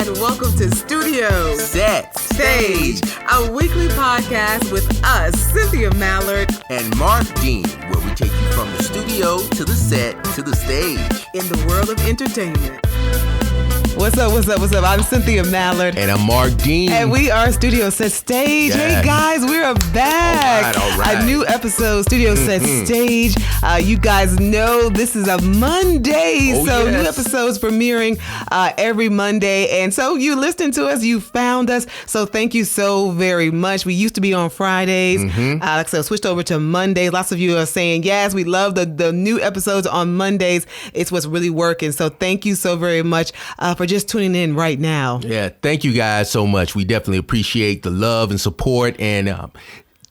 and welcome to Studio Set Stage, a weekly podcast with us, Cynthia Mallard and Marq Dean, where we take you from the studio to the set to the stage in the world of entertainment. What's up? I'm Cynthia Mallard. And I'm Marq Dean. And we are Studio Set Stage. Yes. Hey guys, we're back. All right. A new episode, Studio Set Stage. You guys know this is a Monday, so new episodes premiering every Monday. And so you listened to us, you found us. So thank you so very much. We used to be on Fridays. Like I said, switched over to Mondays. Lots of you are saying, yes, we love the new episodes on Mondays. It's what's really working. So thank you so very much for just tuning in right now. Yeah, thank you guys so much. We definitely appreciate the love and support. And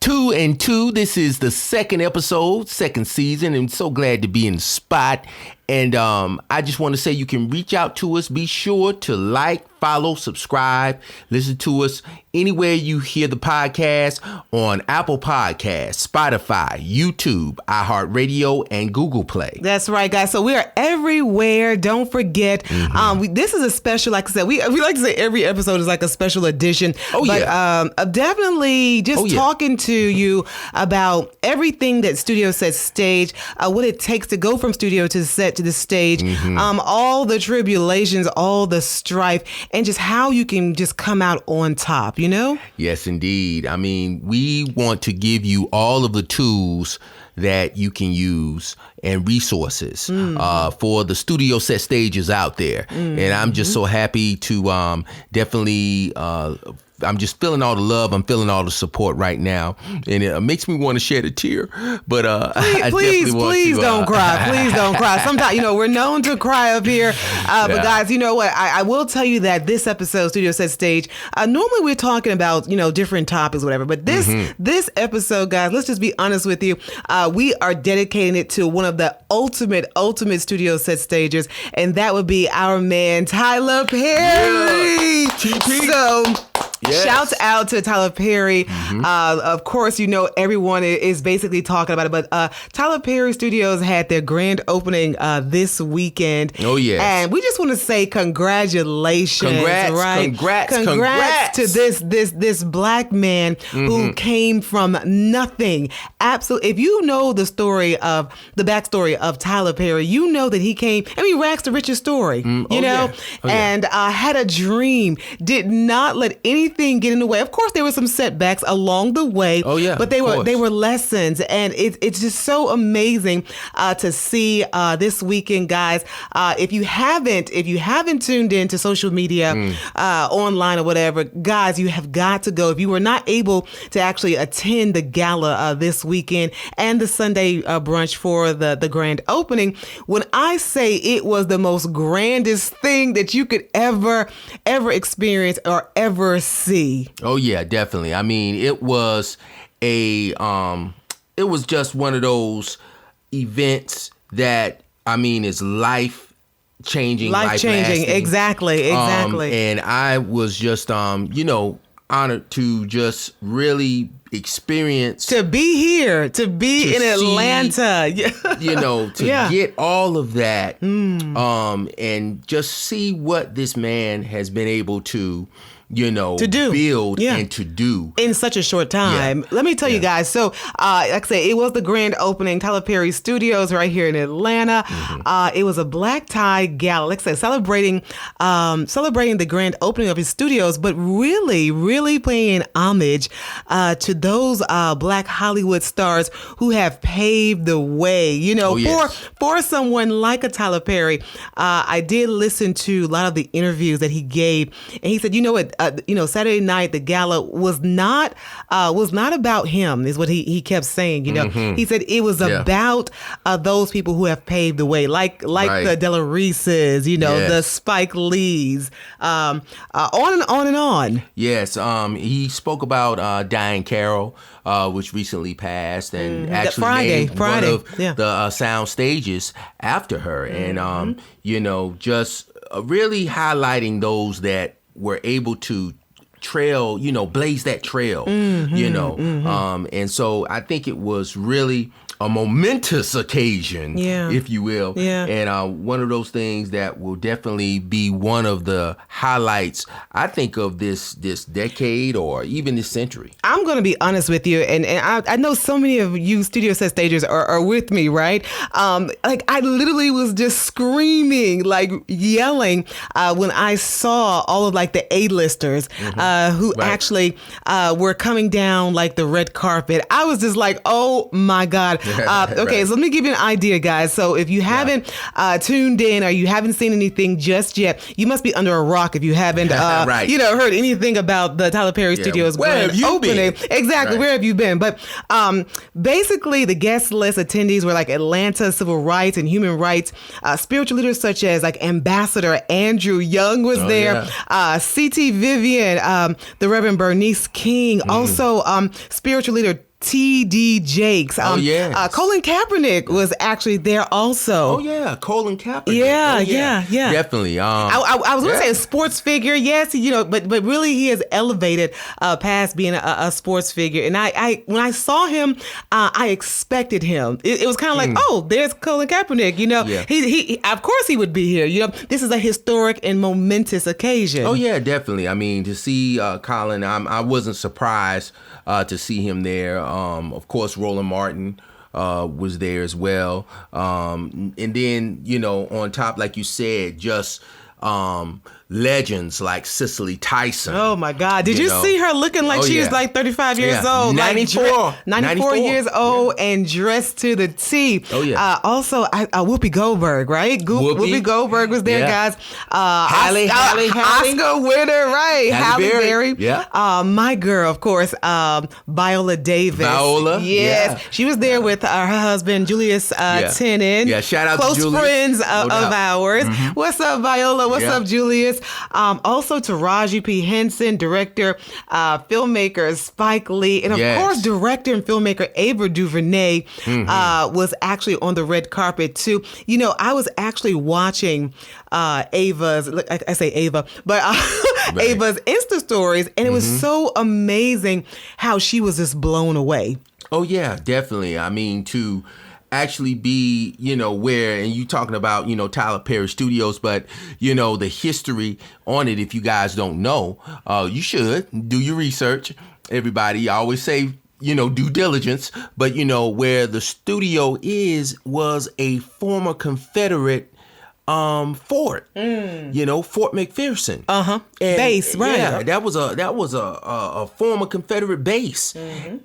2 and 2, this is the second episode, second season, and so glad to be in the spot. And I just want to say you can reach out to us. Be sure to like, follow, subscribe, listen to us anywhere you hear the podcast, on Apple Podcasts, Spotify, YouTube, iHeartRadio, and Google Play. That's right, guys. So we are everywhere. Don't forget, this is a special, like I said, we like to say every episode is like a special edition. Definitely just talking to you about everything that Studio Set Stage, what it takes to go from studio to set to the stage, all the tribulations, all the strife, and just how you can just come out on top, you know? Yes, indeed. I mean, we want to give you all of the tools that you can use and resources for the Studio Set Stages out there. And I'm just so happy to definitely... I'm just feeling all the love. I'm feeling all the support right now. And it makes me want to shed a tear. But please don't cry. Please don't cry. Sometimes, we're known to cry up here. But guys, you know what? I will tell you that this episode, Studio Set Stage, normally we're talking about, different topics, whatever. But this episode, guys, let's just be honest with you. We are dedicating it to one of the ultimate Studio Set Stagers. And that would be our man, Tyler Perry. So... yes. Shouts out to Tyler Perry. Of course, everyone is basically talking about it, but Tyler Perry Studios had their grand opening this weekend. Oh, yes. And we just want to say congratulations. Congrats to this black man who came from nothing. Absolutely. If you know the backstory of Tyler Perry, you know that he came, rags to riches story, and had a dream, did not let anything get in the way. Of course, there were some setbacks along the way. Oh yeah, but they were lessons, and it's just so amazing to see this weekend, guys. If you haven't tuned into social media, online or whatever, guys, you have got to go. If you were not able to actually attend the gala this weekend and the Sunday brunch for the grand opening, when I say it was the most grandest thing that you could ever experience or ever see. Oh yeah, definitely. I mean, it was it was just one of those events that, is life changing. Exactly. And I was just, honored to just really experience, to be here, to be in Atlanta, get all of that, and just see what this man has been able to build and to do in such a short time. Let me tell you guys. So, like I say, it was the grand opening, Tyler Perry Studios right here in Atlanta. It was a black tie gala, like I say, celebrating the grand opening of his studios, but really paying homage to those black Hollywood stars who have paved the way. For someone like a Tyler Perry. I did listen to a lot of the interviews that he gave, and he said, Saturday night, the gala was not about him, is what he kept saying. He said it was about those people who have paved the way, like the Della Reeses, the Spike Lees, on and on. Yes, he spoke about Diane Carroll, which recently passed, and actually named one of the sound stages after her, and just really highlighting those that were able to blaze that trail, and so I think it was really a momentous occasion, if you will. Yeah. And one of those things that will definitely be one of the highlights, I think, of this decade or even this century. I'm going to be honest with you, and I know so many of you Studio Set Stagers are with me, right? Like, I literally was just screaming, like yelling when I saw all of like the A-listers who actually were coming down like the red carpet. I was just like, oh my God. Okay, so let me give you an idea, guys. So if you haven't tuned in or you haven't seen anything just yet, you must be under a rock if you haven't heard anything about the Tyler Perry Studios grand opening. Exactly. Where have you been? But basically, the guest list attendees were like Atlanta civil rights and human rights spiritual leaders such as like Ambassador Andrew Young was there, C.T. Vivian, the Reverend Bernice King, also spiritual leader T.D. Jakes. Colin Kaepernick was actually there also. Oh, yeah. Colin Kaepernick. Yeah. Definitely. I was going to say a sports figure. Yes, but really he has elevated past being a sports figure. And I when I saw him, I expected him. It was kind of like, oh, there's Colin Kaepernick. He of course he would be here. This is a historic and momentous occasion. Oh, yeah, definitely. I mean, to see Colin, I wasn't surprised to see him there. Of course, Roland Martin was there as well. And then, on top, like you said, just legends like Cicely Tyson. Oh my God. Did you see her looking like she was like 35 years old? 94 years old and dressed to the T. Oh yeah. Also, Whoopi Goldberg, right? Whoopi Goldberg was there, guys. Halle. Oscar winner, right? Halle Berry. Yeah. My girl, of course, Viola Davis. Yes. Yeah. She was there with her husband, Julius Tennant. Yeah, shout out to Julius. Close friends of ours. Mm-hmm. What's up, Viola? What's up, Julius? Also Taraji P. Henson, director, filmmaker Spike Lee, and of course director and filmmaker Ava DuVernay was actually on the red carpet too. I was actually watching Ava's, I say Ava, but Ava's Insta stories, and it was so amazing how she was just blown away. Oh yeah, definitely. I mean, to actually be, where, and you talking about, Tyler Perry Studios, but, the history on it, if you guys don't know, you should do your research. Everybody, I always say, due diligence, but, where the studio was a former Confederate fort, Fort McPherson, base, right? Yeah, that was a former Confederate base,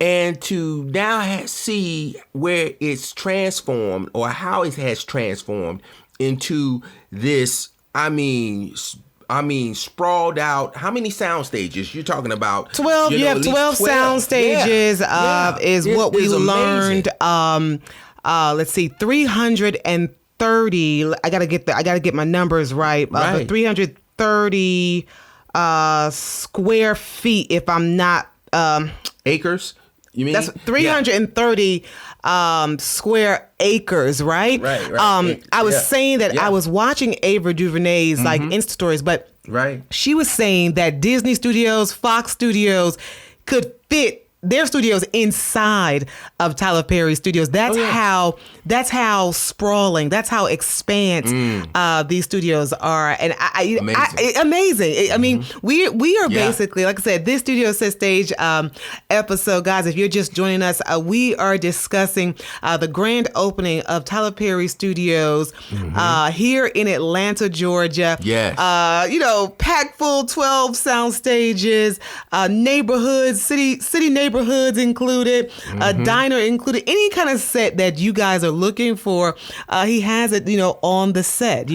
and to now see where it's transformed or how it has transformed into this. I mean, sprawled out. How many sound stages you're talking about? 12. You have 12 sound stages. Is what we learned. Let's see, 330. I gotta get my numbers right. But 330 square feet. If I'm not acres. You mean that's 330 square acres, right? Right. I was saying that I was watching Ava DuVernay's like Insta stories, but she was saying that Disney Studios, Fox Studios could fit their studios inside of Tyler Perry Studios. That's how sprawling, that's how expansive these studios are, and amazing. I mean, we are basically, like I said, this Studio Set Stage episode, guys. If you're just joining us, we are discussing the grand opening of Tyler Perry Studios here in Atlanta, Georgia. Yes. Packed full, 12 sound stages, neighborhoods, city neighborhoods included, a diner included, any kind of set that you guys are looking for. He has it, on the set,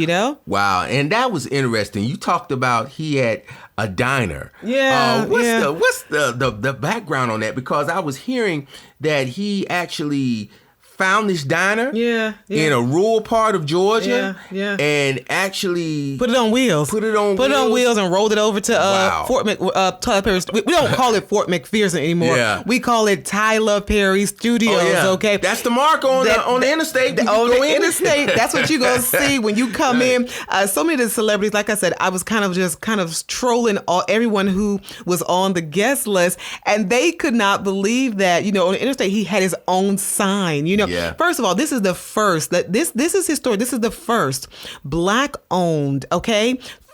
Wow. And that was interesting. You talked about he had a diner. Yeah. What's the background on that? Because I was hearing that he actually found this diner in a rural part of Georgia and actually put it on wheels and rolled it over to Tyler Perry. We don't call it Fort McPherson anymore. We call it Tyler Perry Studios. Okay, that's the mark on the interstate. On the interstate, that's what you gonna see when you come in. So many of the celebrities, like I said, I was kind of trolling everyone who was on the guest list, and they could not believe that on the interstate he had his own sign. First of all, this is the first. This is historic. This is the first Black-owned,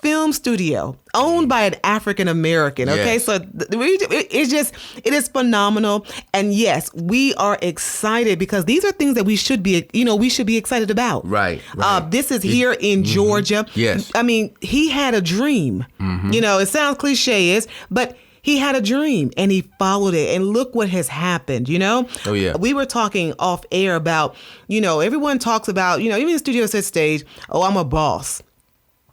film studio owned by an African American. Okay, Yes. so it is phenomenal. And yes, we are excited because these are things that we should be excited about. Right. This is here in Georgia. Yes. I mean, he had a dream. It sounds cliche, but he had a dream and he followed it, and look what has happened, Oh, yeah. We were talking off air about, everyone talks about, even the studio set stage, oh, I'm a boss.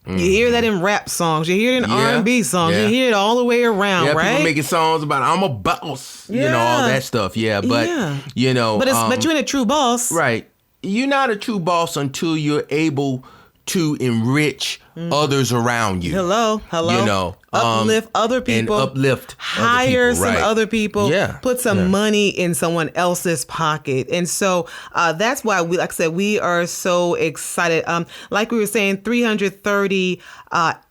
You hear that in rap songs. You hear it in R&B songs. Yeah. You hear it all the way around, right? People making songs about I'm a boss, all that stuff. Yeah, but but you ain't a true boss, right? You're not a true boss until you're able to enrich others around you. Hello. Uplift other people. And uplift hire other people, some other people. Yeah. Put some money in someone else's pocket. And so that's why we are so excited. Like we were saying, 330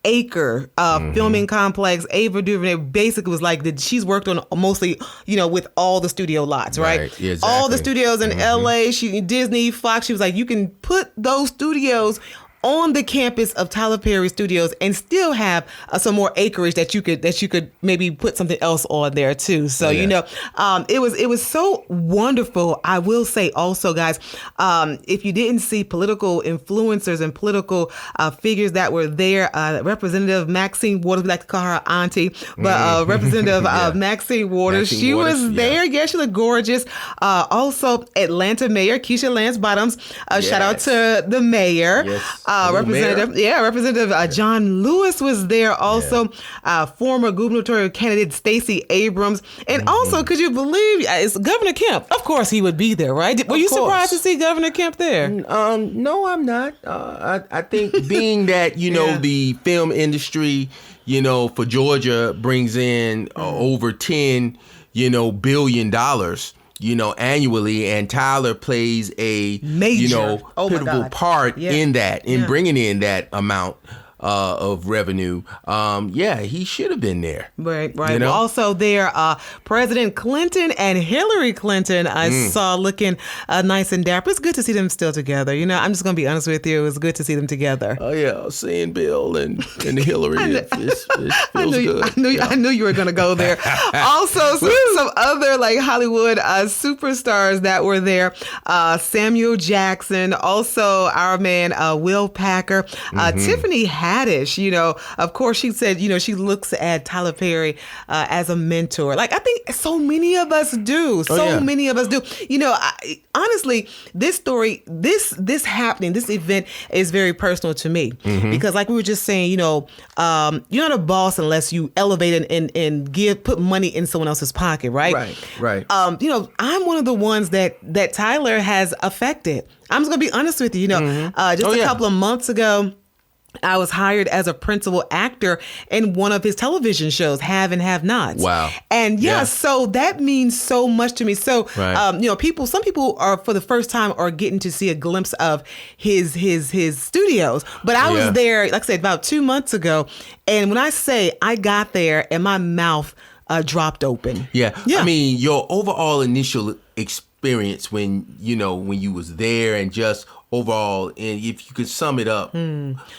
acre filming complex. Ava DuVernay basically was like she's worked on mostly, with all the studio lots, right? Exactly. All the studios in LA, Disney, Fox. She was like, you can put those studios on the campus of Tyler Perry Studios and still have some more acreage that you could maybe put something else on there too. So, it was so wonderful. I will say also, guys, if you didn't see political influencers and political figures that were there, Representative Maxine Waters, we like to call her auntie, but Representative Maxine Waters, she was there. Yeah, she looked gorgeous. Also, Atlanta Mayor Keisha Lance Bottoms. Shout out to the mayor. Yes. Representative John Lewis was there also. Former gubernatorial candidate Stacey Abrams, and also, could you believe it's Governor Kemp? Of course, he would be there, right? Were you surprised to see Governor Kemp there? No, I'm not. I think being that the film industry, for Georgia brings in over $10 billion. Annually, and Tyler plays a major, pivotal part in that, in bringing in that amount of revenue. He should have been there. Right. Well, also there, President Clinton and Hillary Clinton, I saw looking nice and dapper. It's good to see them still together. I'm just going to be honest with you. It was good to see them together. Oh, yeah. Seeing Bill and Hillary, it feels good. I knew you were going to go there. Also, some other Hollywood superstars that were there. Samuel Jackson, also our man, Will Packer, Tiffany Haddish, of course, she said, she looks at Tyler Perry as a mentor. I think so many of us do. Many of us do. Honestly, this story, this event is very personal to me because, like we were just saying, you're not a boss unless you elevate and put money in someone else's pocket, right? Right. I'm one of the ones that Tyler has affected. I'm just gonna be honest with you. A couple of months ago, I was hired as a principal actor in one of his television shows, Have and Have Nots. Wow. And so that means so much to me. So, some people are for the first time are getting to see a glimpse of his studios. But I was there, like I said, about 2 months ago. And when I say I got there and my mouth dropped open. Yeah. I mean, your overall initial experience when you was there and just overall, and if you could sum it up,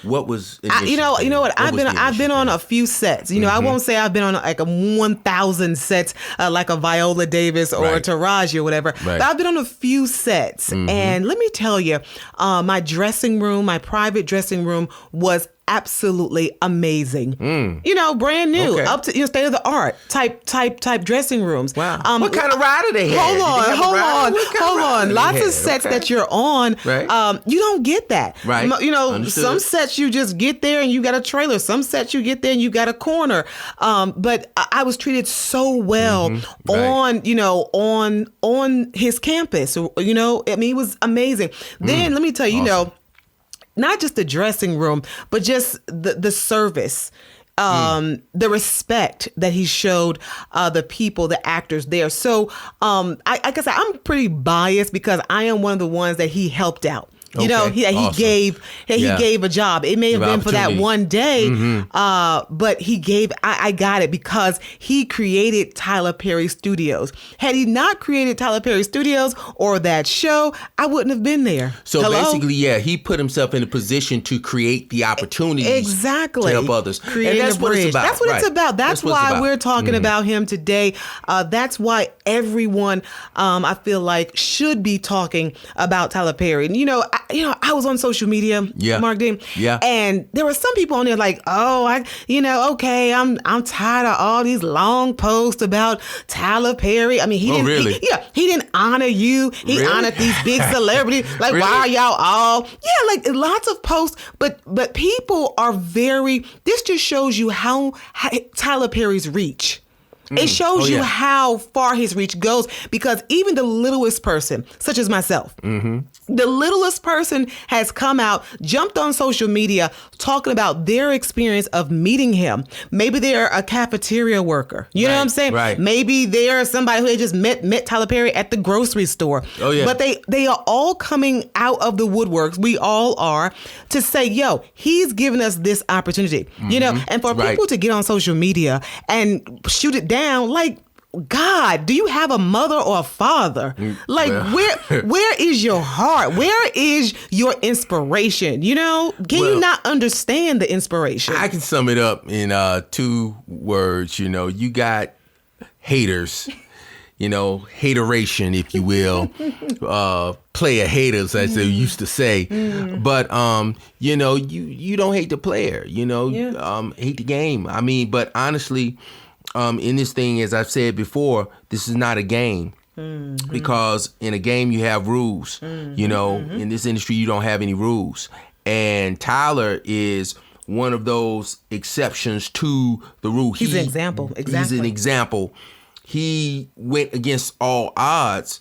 what was you know what? I've been on a few sets. I won't say I've been on like a 1,000 sets like a Viola Davis or a Taraji or whatever. But I've been on a few sets, and let me tell you, my private dressing room was absolutely amazing. Brand new, up to state of the art type dressing rooms. Wow. What kind of rider they had? Hold on. Lots of sets that you're on, right? You don't get that. Right. Understood. Some sets you just get there and you got a trailer. Some sets you get there and you got a corner. But I was treated so well on his campus. It was amazing. Then let me tell you, awesome. Not just the dressing room, but just the service, the respect that he showed the people, the actors there. So, like I said, I'm pretty biased because I am one of the ones that he helped out. You know, he gave a job. It may have been for that one day, but he gave. I got it because he created Tyler Perry Studios. Had he not created Tyler Perry Studios or that show, I wouldn't have been there. So basically, he put himself in a position to create the opportunities to help others. Creating and that's what it's about. That's what it's about. That's why we're talking about him today. That's why everyone, I feel like, should be talking about Tyler Perry. And, I was on social media, Mark Dean, and there were some people on there like, I'm tired of all these long posts about Tyler Perry. I mean, he didn't honor you. He honored these big celebrities. Like, why are y'all all? Yeah, like lots of posts, but people are this just shows you how Tyler Perry's reach. It shows you how far his reach goes, because even the littlest person, such as myself, the littlest person has come out, jumped on social media, talking about their experience of meeting him. Maybe they're a cafeteria worker. You know what I'm saying? Right. Maybe they're somebody who had just met Tyler Perry at the grocery store. Oh, yeah. But they are all coming out of the woodworks. We all are, to say, he's giving us this opportunity. And for people to get on social media and shoot it down, like, God, do you have a mother or a father? Like, where is your heart? Where is your inspiration? Can you not understand the inspiration? I can sum it up in 2 words. You got haters, hateration, if you will, player haters, as they used to say. But, you don't hate the player, hate the game. I mean, but honestly, in this thing, as I've said before, this is not a game, because in a game you have rules. In this industry you don't have any rules, and Tyler is one of those exceptions to the rule. He's an example. Exactly. He's an example. He went against all odds,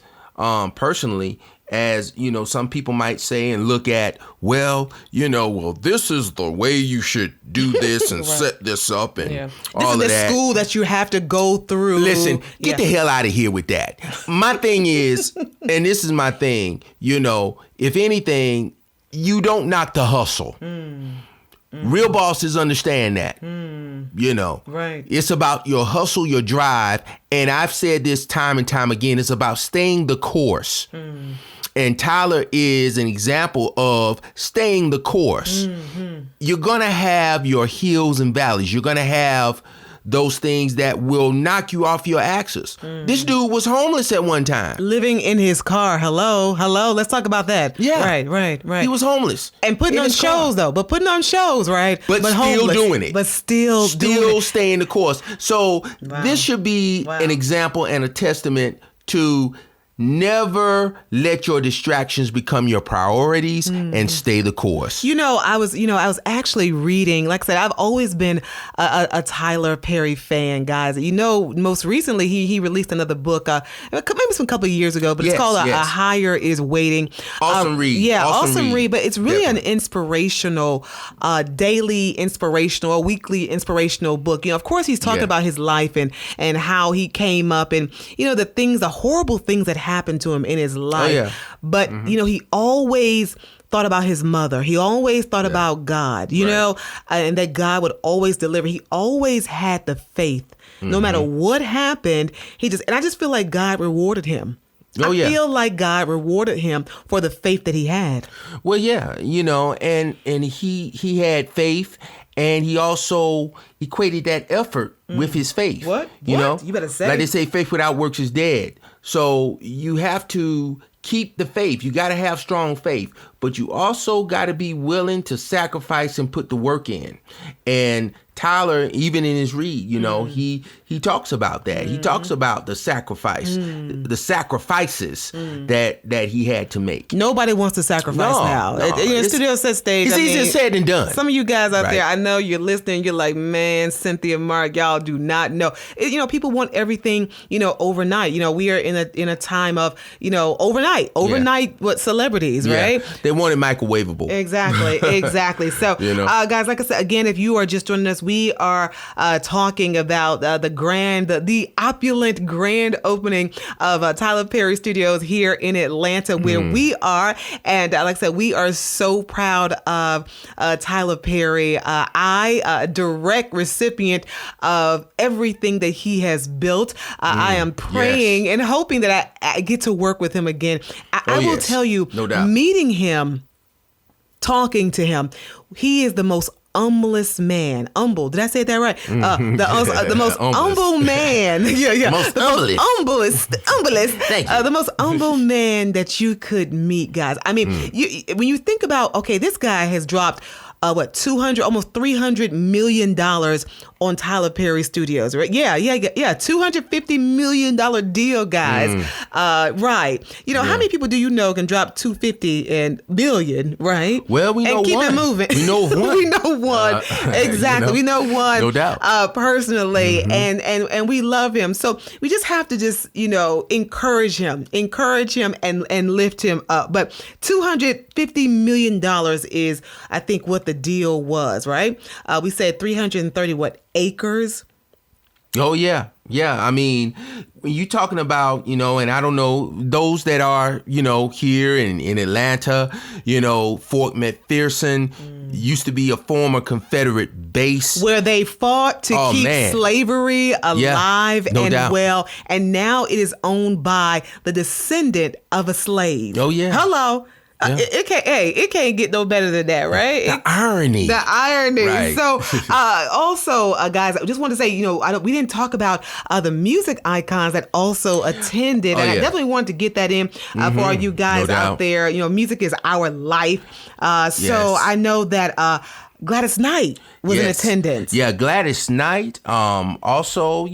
personally. As some people might say and look at, this is the way you should do this and set this up and all of that. This is the school that you have to go through. Listen, get the hell out of here with that. My thing is, and this is my thing, if anything, you don't knock the hustle. Real bosses understand that. Right. It's about your hustle, your drive. And I've said this time and time again, it's about staying the course. And Tyler is an example of staying the course. You're going to have your hills and valleys. You're going to have those things that will knock you off your axis. This dude was homeless at one time. Living in his car. Hello. Let's talk about that. Yeah. Right. He was homeless. And putting on shows, though. But putting on shows, right? But still homeless, doing it. But still staying the course. So this should be an example and a testament to never let your distractions become your priorities and stay the course. I was actually reading, like I said, I've always been a Tyler Perry fan, guys. Most recently he released another book, maybe a couple of years ago, but it's called A Higher Is Waiting. Awesome read. Yeah, awesome read. But it's really an inspirational, daily inspirational, weekly inspirational book. Of course, he's talking about his life and how he came up and, the horrible things that happened to him in his life. But, he always thought about his mother. He always thought about God, and that God would always deliver. He always had the faith. No matter what happened, and I just feel like God rewarded him. I feel like God rewarded him for the faith that he had. Well, and he had faith, and he also equated that effort with his faith. What? You better say. Like they say, faith without works is dead. So you have to keep the faith. You got to have strong faith, but you also got to be willing to sacrifice and put the work in. And Tyler, even in his read, he talks about that. He talks about the sacrifices that he had to make. Nobody wants to sacrifice now. Studio Set Stage. It's easier said than done. Some of you guys out there, I know you're listening. You're like, man, Cynthia and Marq, y'all do not know. People want everything, overnight. We are in a time of, overnight what celebrities, right? They want it microwavable. Exactly. So, guys, like I said, again, if you are just joining us, we are talking about the opulent grand opening of Tyler Perry Studios here in Atlanta, where we are. And like I said, we are so proud of Tyler Perry. I, a direct recipient of everything that he has built. I am praying and hoping that I get to work with him again. I will tell you, no doubt, meeting him, talking to him, he is the most humblest man. Humble. Did I say that right? The most humble man. Most humblest. Thank you. The most humble man that you could meet, guys. I mean, when you think about, okay, this guy has dropped almost $300 million on Tyler Perry Studios, right? Yeah. $250 million deal, guys. Right. How many people do you know can drop $250 million, right? Well, we know and keep one. it moving. We know one. We know one. Exactly. We know one. No doubt. Personally, and we love him. So we just have to encourage him and lift him up. But $250 million is, I think, what the deal was, right? We said 330 acres. Oh yeah. I mean, when you're talking about, and I don't know, those that are, here in Atlanta, Fort McPherson used to be a former Confederate base where they fought to keep slavery alive well. And now it is owned by the descendant of a slave. Oh yeah. Hello. Yeah. It can't get no better than that, right? The irony. Right. So, also, guys, I just want to say, we didn't talk about the music icons that also attended, and I definitely wanted to get that in for all you guys out there. Music is our life. So I know that Gladys Knight was in attendance. Yeah, Gladys Knight. Also,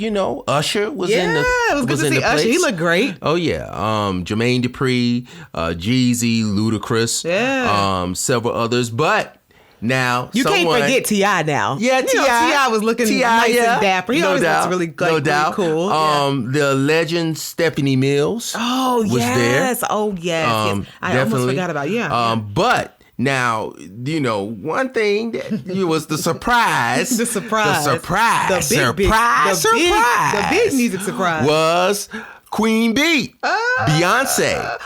Usher was in the it was good to see Usher. He looked great. Oh yeah. Jermaine Dupri, Jeezy, Ludacris, several others. But now you can't forget T.I. now. Yeah, T.I. was looking nice and dapper. He always looks really good. Really cool. The legend Stephanie Mills. Was there. Oh yes. I almost forgot about but now, one thing that was the surprise. The big music surprise was Queen Bee. Beyonce.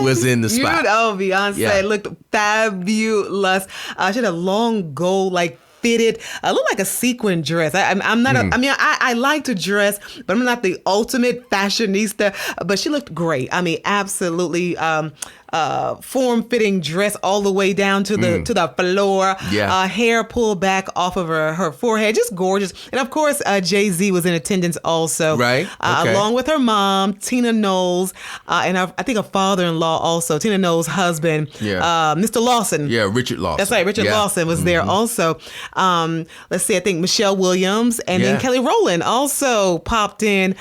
Was in the spot. Beyonce looked fabulous. She had a long gold, fitted, looked like a sequin dress. I'm not. I like to dress, but I'm not the ultimate fashionista. But she looked great. I mean, absolutely. Form-fitting dress all the way down to the floor. Hair pulled back off of her forehead, just gorgeous. And of course, Jay-Z was in attendance also, right? Along with her mom, Tina Knowles, and I think her father-in-law also, Tina Knowles' husband, Mr. Lawson. Yeah, Richard Lawson. That's right, Richard Lawson was there also. Let's see, I think Michelle Williams and then Kelly Rowland also popped in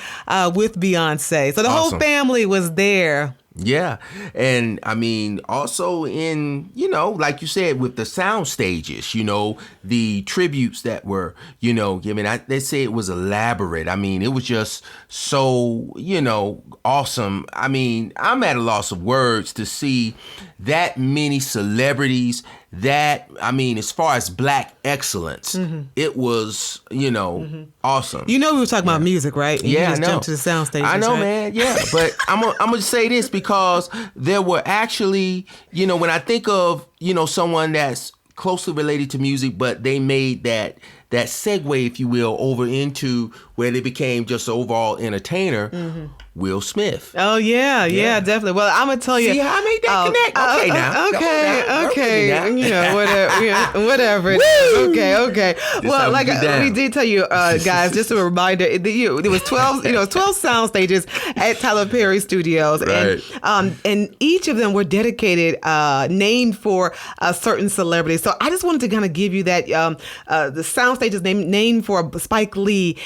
with Beyonce. So the whole family was there. Yeah. And I mean, also in, like you said, with the sound stages, the tributes that were, given, they say it was elaborate. I mean, it was just so, awesome. I mean, I'm at a loss of words to see that many celebrities as far as Black excellence, it was, awesome. We were talking about music, right? And I know. Jumped to the sound stages, I know, right? man. Yeah, but I'm gonna say this because there were actually, when I think of, someone that's closely related to music, but they made that segue, if you will, over into where they became just an overall entertainer. Will Smith. Oh yeah, definitely. Well, I'm gonna tell you. See how I made that connect? Okay. Whatever. It is. Okay. Well, like we did tell you, guys, just a reminder, there was 12 sound stages at Tyler Perry Studios, right. and each of them were dedicated, named for a certain celebrity. So I just wanted to kind of give you that the sound stages named for Spike Lee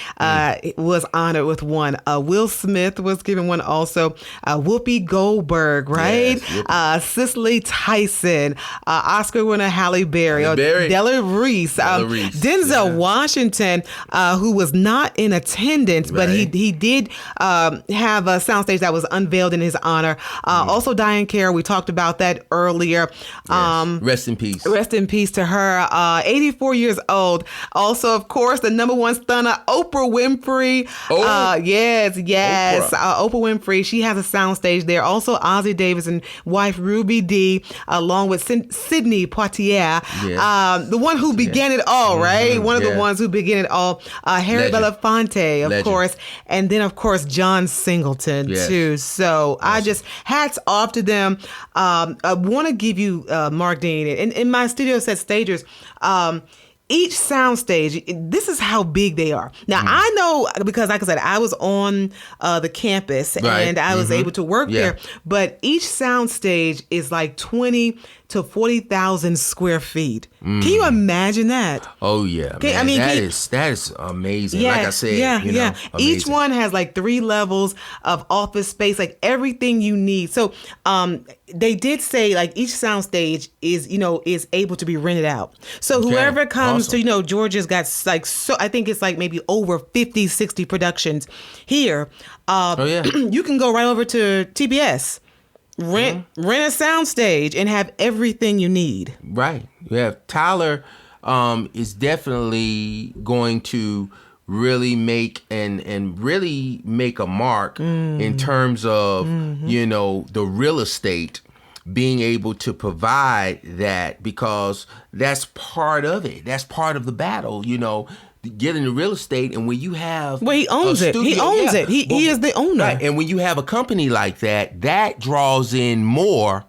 was honored with one. Will Smith was was given one also. Whoopi Goldberg, right? Yes, Cicely Tyson, Oscar winner Halle Berry, Della Reese, Denzel Washington, who was not in attendance, but he did have a soundstage that was unveiled in his honor. Also, Diane Carroll, we talked about that earlier. Rest in peace. Rest in peace to her. 84 years old. Also, of course, the number one stunner, Oprah Winfrey. Yes. Oprah Winfrey. She has a soundstage there. Also, Ossie Davis and wife Ruby Dee, along with Sidney Poitier, the one who began it all, right? One of the ones who began it all. Harry Belafonte, of course, and then of course John Singleton too. So awesome. I just hats off to them. I want to give you Marq Dean and in my Studio Set Stagers. Each soundstage, this is how big they are. Now, I know, because like I said, I was on the campus and I was able to work there, but each soundstage is like 20 to 40,000 square feet. Can you imagine that? Oh, yeah. Man. I mean, that is amazing. Yeah, like I said, each one has like 3 levels of office space, like everything you need. So they did say like each soundstage is able to be rented out. So whoever comes to, Georgia's got like, so I think it's like maybe over 50, 60 productions here. You can go right over to TBS. Rent a soundstage and have everything you need. Right. Yeah. Tyler is definitely going to really make and really make a mark in terms of the real estate, being able to provide that, because that's part of it. That's part of the battle. Getting the real estate, and when you have he owns it. He owns it. He is the owner. Right. And when you have a company like that, that draws in more,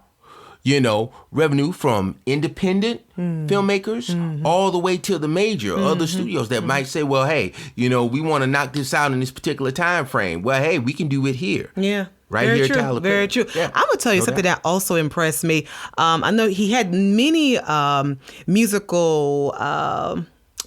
revenue from independent filmmakers all the way to the major other studios that might say, well, hey, we want to knock this out in this particular time frame. Well, hey, we can do it here. Yeah. Right very here, true, Tyler. Very true. Yeah. I'm gonna tell you something that also impressed me. I know he had many musical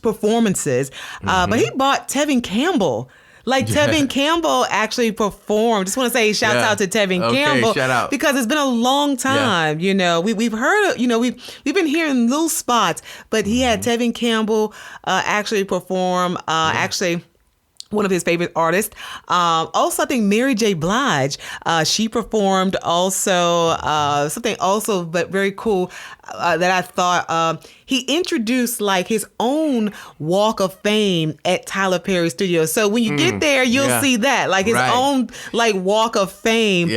performances, but he bought Tevin Campbell. Tevin Campbell actually performed. Just want to say shout out to Tevin Campbell. Shout out. Because it's been a long time. We've heard we've been hearing little spots, but he had Tevin Campbell actually perform. Actually, one of his favorite artists. Also, I think Mary J. Blige, she performed also something also, but very cool that I thought he introduced like his own Walk of Fame at Tyler Perry Studios. So when you get there, you'll see that like his own like Walk of Fame,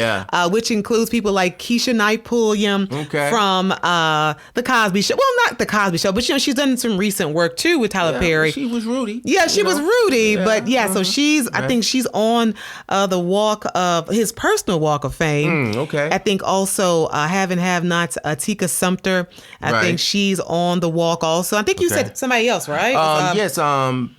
which includes people like Keisha Knight Pulliam from The Cosby Show. Well, not The Cosby Show, but she's done some recent work too with Tyler Perry. She was Rudy. Yeah, she was Rudy, but so I think she's on the walk of his personal Walk of Fame. I think also Have and Have Nots, Tika Sumpter. I think she's on the walk also. I think you said somebody else, right? Yes,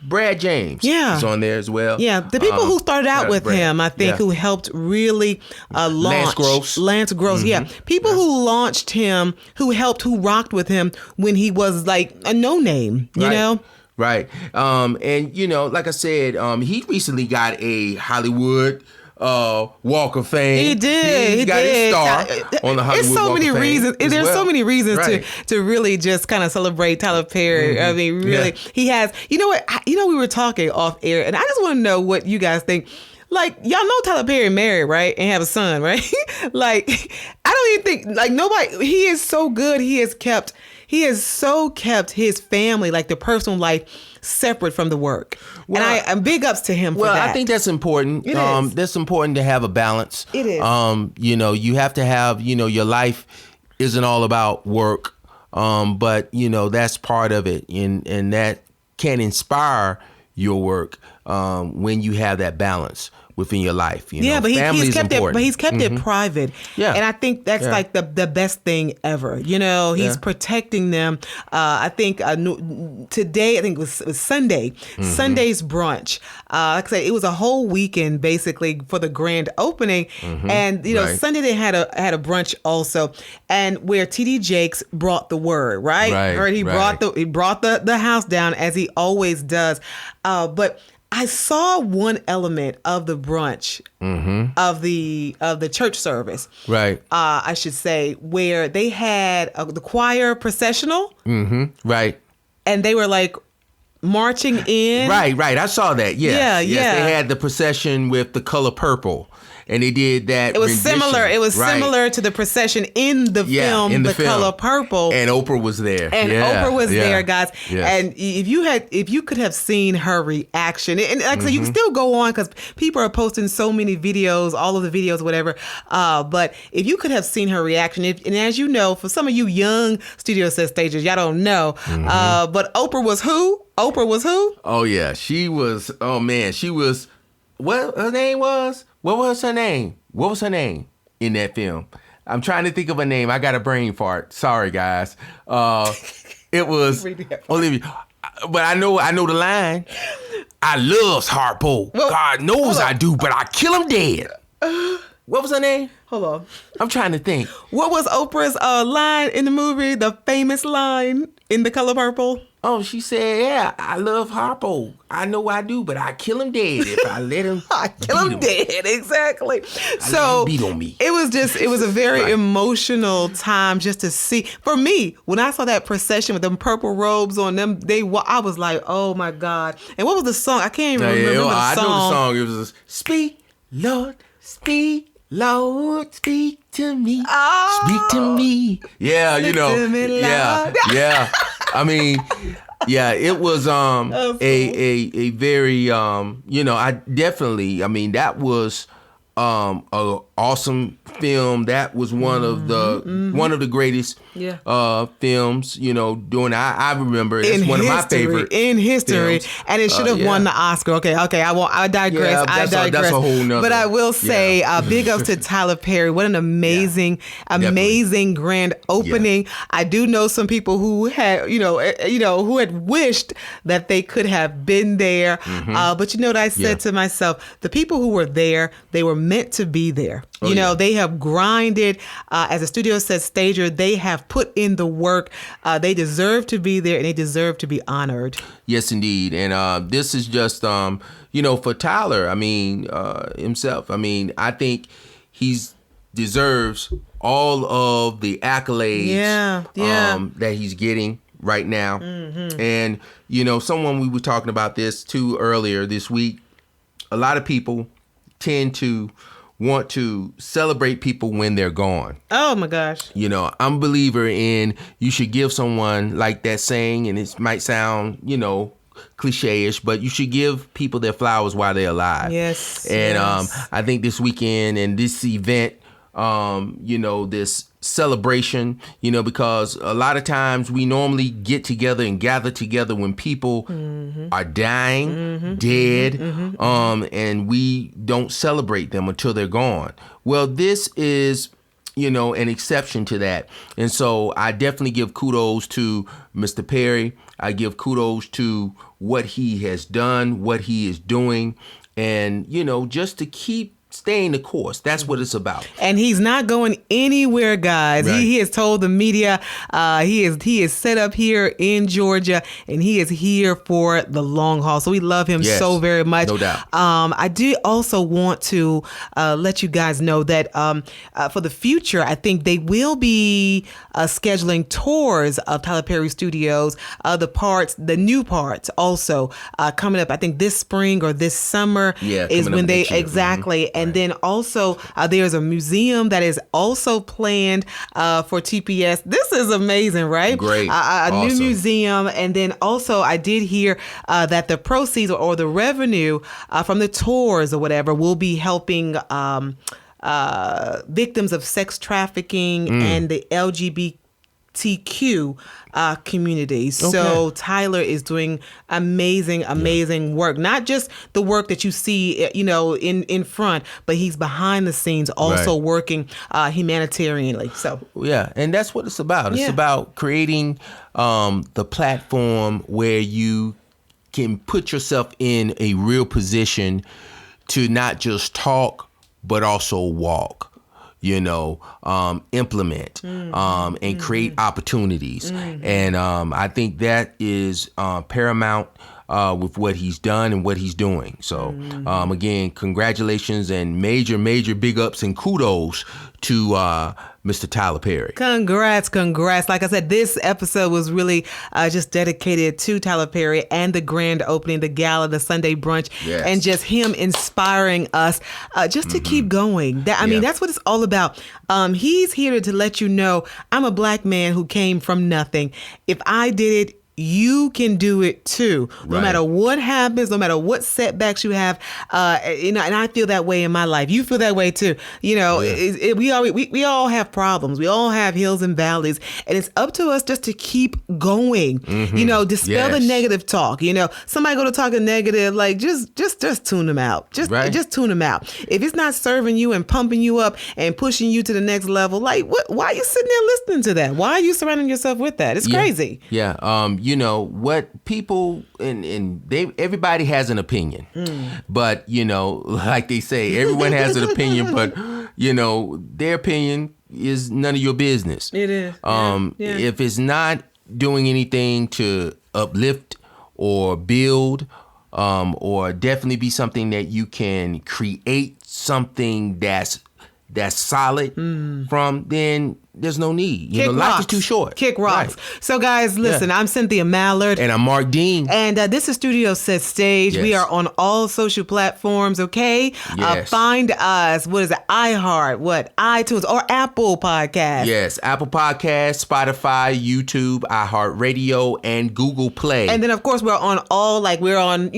Brad James is on there as well. Yeah, the people who started out with him, I think, who helped really launch. Lance Gross, People who launched him, who rocked with him when he was like a no-name, you know? Right. And, like I said, he recently got a Hollywood Walk of Fame. He did. He got his star on the Hollywood Walk of Fame. There's so many reasons to really just kind of celebrate Tyler Perry. I mean, really, he has. You know what? We were talking off air, and I just want to know what you guys think. Like, y'all know Tyler Perry married, right? And have a son, right? Like, I don't even think, like, nobody, he is so good. He has so kept his family, like the personal life, separate from the work. Well, and I'm big ups to him for that. Well, I think that's important. It is. That's important to have a balance. It is. You have to have, your life isn't all about work, but, that's part of it. And that can inspire your work when you have that balance within your life. But he's kept it. But he's kept it private. Yeah, and I think that's like the best thing ever. He's protecting them. I think today, I think it was Sunday. Sunday's brunch. Like I said, it was a whole weekend basically for the grand opening, and Sunday they had a brunch also, and where TD Jakes brought the word. Right. He brought the house down as he always does. But I saw one element of the brunch of the church service, Right. I should say, where they had the choir processional, Right. and they were like marching in. Right. I saw that. Yes. Yeah. They had the procession with the color purple, and they did that. It was rendition. similar. It was Right. similar to the procession in the film, in the The Color Purple. And Oprah was there. And Oprah was there, guys. Yes. And if you could have seen her reaction, and like I said, you can still go on because people are posting so many videos, all of the videos, whatever. But if you could have seen her reaction, and as you know, for some of you young Studio Set stagers, y'all don't know, but Oprah was who? Oprah was who? Oh yeah, she was. Oh man, she was. What her name was? What was her name? What was her name in that film? I'm trying to think of a name. I got a brain fart. Sorry, guys. It was Olivia. But I know the line. I loves Harpo. Well, God knows I do, but I kill him dead. What was her name? Hold on. I'm trying to think. What was Oprah's line in the movie? The famous line in The Color Purple? Oh, she said, "Yeah, I love Harpo. I know I do, but I kill him dead if I let him. I kill him dead." Exactly. So beat on me. It was a very emotional time just to see. For me, when I saw that procession with them purple robes on them, I was like, oh my God. And what was the song? I can't even remember the song. I know the song. It was "Speak, Lord, speak, Lord, speak to me, speak to me." Yeah, you know, to me, yeah. I mean, yeah, it was a very that was a awesome film. That was one of the greatest films, doing. I remember it's one of my favorite in history, films. And it should have won the Oscar. Okay, I digress. Yeah, I digress. That's a whole nother. But I will say, big ups to Tyler Perry. What an amazing grand opening. Yeah. I do know some people who had, who had wished that they could have been there. But you know what I said to myself? The people who were there, they were meant to be there. They have grinded as a Studio Set stager. They have put in the work. They deserve to be there, and they deserve to be honored. Yes, indeed. And this is just, for Tyler, himself. I think he's deserves all of the accolades that he's getting right now. And, someone we were talking about this too earlier this week, a lot of people tend to want to celebrate people when they're gone. Oh my gosh. I'm a believer in you should give someone, like that saying, and it might sound, cliche-ish, but you should give people their flowers while they're alive. Yes. And I think this weekend and this event, this celebration, because a lot of times we normally get together and gather together when people are dying, dead, and we don't celebrate them until they're gone. Well, this is, an exception to that. And so I definitely give kudos to Mr. Perry. I give kudos to what he has done, what he is doing, and, just to keep staying the course. That's what it's about. And he's not going anywhere, guys. Right. He has told the media he is set up here in Georgia, and he is here for the long haul. So we love him so very much. No doubt. I do also want to let you guys know that for the future, I think they will be scheduling tours of Tyler Perry Studios. The new parts also coming up. I think this spring or this summer is when they exactly. And then also there's a museum that is also planned for TPS. This is amazing, right? Great. Awesome. New museum. And then also I did hear that the proceeds or the revenue from the tours or whatever will be helping victims of sex trafficking and the LGBTQ communities. Okay. So Tyler is doing amazing work. Not just the work that you see, in front, but he's behind the scenes also working humanitarianly. So and that's what it's about. It's about creating the platform where you can put yourself in a real position to not just talk, but also walk. Implement and create opportunities. And I think that is paramount with what he's done and what he's doing. So again, congratulations and major big ups and kudos to Mr. Tyler Perry. Congrats. Like I said, this episode was really just dedicated to Tyler Perry and the grand opening, the gala, the Sunday brunch, and just him inspiring us just to keep going. I mean, that's what it's all about. He's here to let you know I'm a black man who came from nothing. If I did it, you can do it too. No matter what happens, no matter what setbacks you have, and I feel that way in my life. You feel that way too. We all have problems. We all have hills and valleys, and it's up to us just to keep going. Dispel the negative talk. Somebody go to talking negative, like just tune them out. Just tune them out. If it's not serving you and pumping you up and pushing you to the next level, like why are you sitting there listening to that? Why are you surrounding yourself with that? It's crazy. What people everybody has an opinion, but like they say, everyone has an opinion, but their opinion is none of your business. It is. If it's not doing anything to uplift or build, or definitely be something that you can create something that's solid from, then there's no need. Life is too short. Kick rocks. Right. So guys, listen, I'm Cynthia Mallard. And I'm Marq Dean. And this is Studio Set Stage. Yes. We are on all social platforms, okay? Yes. Find us. What is it? iHeart, iTunes, or Apple Podcasts. Yes, Apple Podcasts, Spotify, YouTube, iHeartRadio, and Google Play. And then, of course, we're on we're on,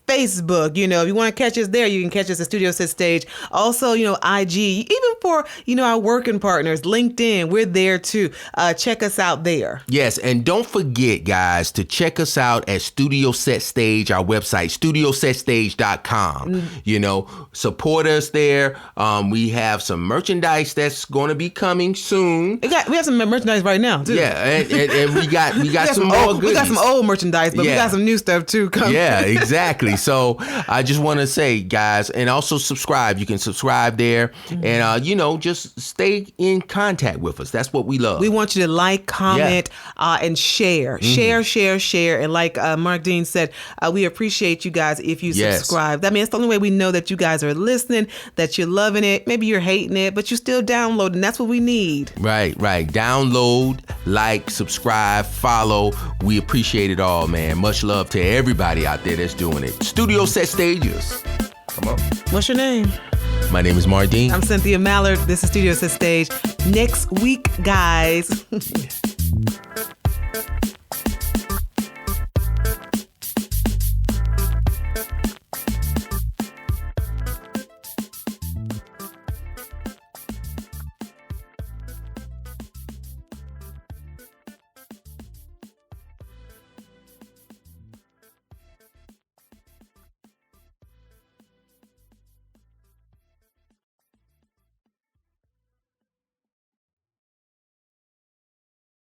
Facebook. If you want to catch us there, you can catch us at Studio Set Stage. Also, IG, even for, our working partners, LinkedIn. We're there too. Check us out there. Yes, and don't forget, guys, to check us out at Studio Set Stage, our website, studiosetstage.com. Support us there. We have some merchandise that's going to be coming soon. We have some merchandise right now too. Yeah, and we got some more goodies. We got some old merchandise, but we got some new stuff too coming. Yeah, exactly. So I just want to say, guys, and also subscribe. You can subscribe there, and just stay in contact with us. That's what we love. We want you to like, comment, and share. Share. And like Marq Dean said, we appreciate you guys if you subscribe. I mean, it's the only way we know that you guys are listening, that you're loving it. Maybe you're hating it, but you're still downloading. That's what we need. Right. Download, like, subscribe, follow. We appreciate it all, man. Much love to everybody out there that's doing it. Studio Set Stages. Come on. What's your name? My name is Marq Dean. I'm Cynthia Mallard. This is Studio Set Stage. Next week, guys.